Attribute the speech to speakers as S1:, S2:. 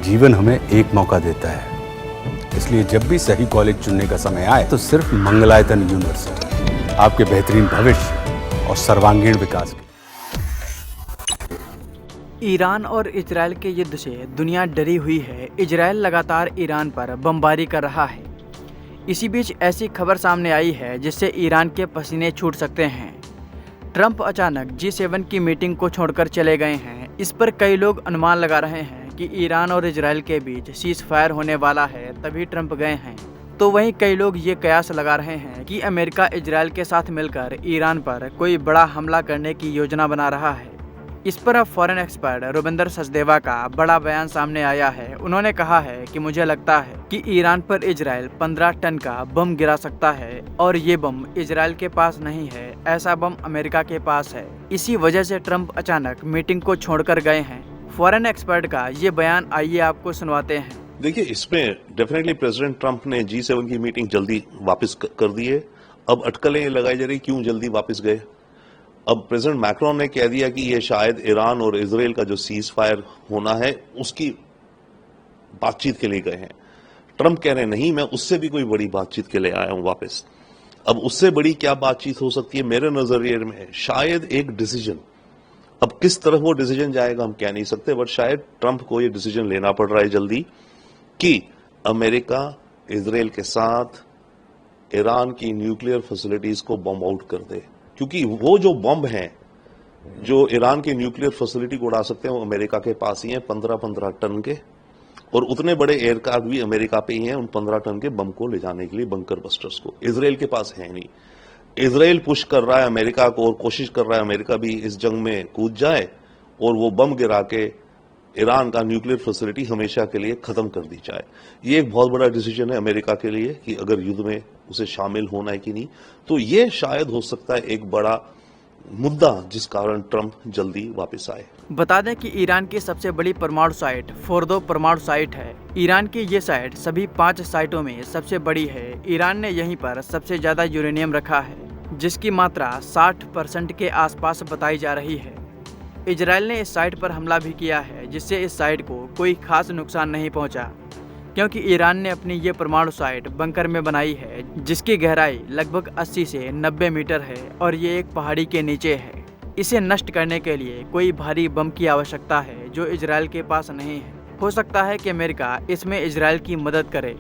S1: जीवन हमें एक मौका देता है, इसलिए जब भी सही कॉलेज चुनने का समय आए तो सिर्फ मंगलायतन यूनिवर्सिटी आपके बेहतरीन भविष्य और सर्वांगीण विकास के।
S2: ईरान और इजरायल के युद्ध से दुनिया डरी हुई है। इजरायल लगातार ईरान पर बमबारी कर रहा है। इसी बीच ऐसी खबर सामने आई है जिससे ईरान के पसीने छूट सकते हैं। ट्रंप अचानक G7 की मीटिंग को छोड़कर चले गए हैं। इस पर कई लोग अनुमान लगा रहे हैं कि ईरान और इजरायल के बीच सीज फायर होने वाला है, तभी ट्रंप गए हैं। तो वहीं कई लोग ये कयास लगा रहे हैं कि अमेरिका इजरायल के साथ मिलकर ईरान पर कोई बड़ा हमला करने की योजना बना रहा है। इस पर अब फॉरेन एक्सपर्ट रुबिंदर सचदेवा का बड़ा बयान सामने आया है। उन्होंने कहा है कि मुझे लगता है कि ईरान पर इजरायल 15 टन का बम गिरा सकता है और ये बम इजरायल के पास नहीं है, ऐसा बम अमेरिका के पास है। इसी वजह से ट्रंप अचानक मीटिंग को छोड़कर गए हैं। फॉरेन एक्सपर्ट का ये बयान आइए आपको सुनवाते हैं।
S3: देखिए, इसमें डेफिनेटली प्रेसिडेंट ट्रंप ने G7 की मीटिंग जल्दी वापस कर दी है। अब अटकलें लगाई जा रही क्यों जल्दी वापस गए। अब प्रेसिडेंट मैक्रोन ने कह दिया कि ये शायद ईरान और इजराइल का जो सीज फायर होना है उसकी बातचीत के लिए गए हैं। ट्रंप कह रहे नहीं, मैं उससे भी कोई बड़ी बातचीत के लिए आया हूं वापस। अब उससे बड़ी क्या बातचीत हो सकती है मेरे नजरिए में, शायद एक डिसीजन। अब किस तरफ वो डिसीजन जाएगा हम कह नहीं सकते, बट शायद ट्रंप को ये डिसीजन लेना पड़ रहा है जल्दी कि अमेरिका इजराइल के साथ ईरान की न्यूक्लियर फैसिलिटीज को बम आउट कर दे, क्योंकि वो जो बम हैं जो ईरान की न्यूक्लियर फैसिलिटी को उड़ा सकते हैं वो अमेरिका के पास ही हैं, 15-15 टन के। और उतने बड़े एयरक्राफ्ट भी अमेरिका पे ही हैं उन 15 टन के बम को ले जाने के लिए, बंकर बस्टर्स को। इजराइल के पास है नहीं। इजराइल पुश कर रहा है अमेरिका को और कोशिश कर रहा है अमेरिका भी इस जंग में कूद जाए और वो बम गिरा के ईरान का न्यूक्लियर फैसिलिटी हमेशा के लिए खत्म कर दी जाए। ये एक बहुत बड़ा डिसीजन है अमेरिका के लिए कि अगर युद्ध में उसे शामिल होना है कि नहीं। तो ये शायद हो सकता है एक बड़ा मुद्दा जिस कारण ट्रंप जल्दी वापस आए।
S2: बता दें कि ईरान की सबसे बड़ी परमाणु साइट फोर्दो परमाणु साइट है। ईरान की ये साइट सभी 5 साइटों में सबसे बड़ी है। ईरान ने यहीं पर सबसे ज्यादा यूरेनियम रखा है, जिसकी मात्रा 60% के आसपास बताई जा रही है। इजरायल ने इस साइट पर हमला भी किया है, जिससे इस साइट को कोई खास नुकसान नहीं पहुंचा, क्योंकि ईरान ने अपनी ये परमाणु साइट बंकर में बनाई है, जिसकी गहराई लगभग 80 से 90 मीटर है और ये एक पहाड़ी के नीचे है। इसे नष्ट करने के लिए कोई भारी बम की आवश्यकता है, जो इजरायल के पास नहीं है। हो सकता है कि अमेरिका इसमें इजरायल की मदद करे।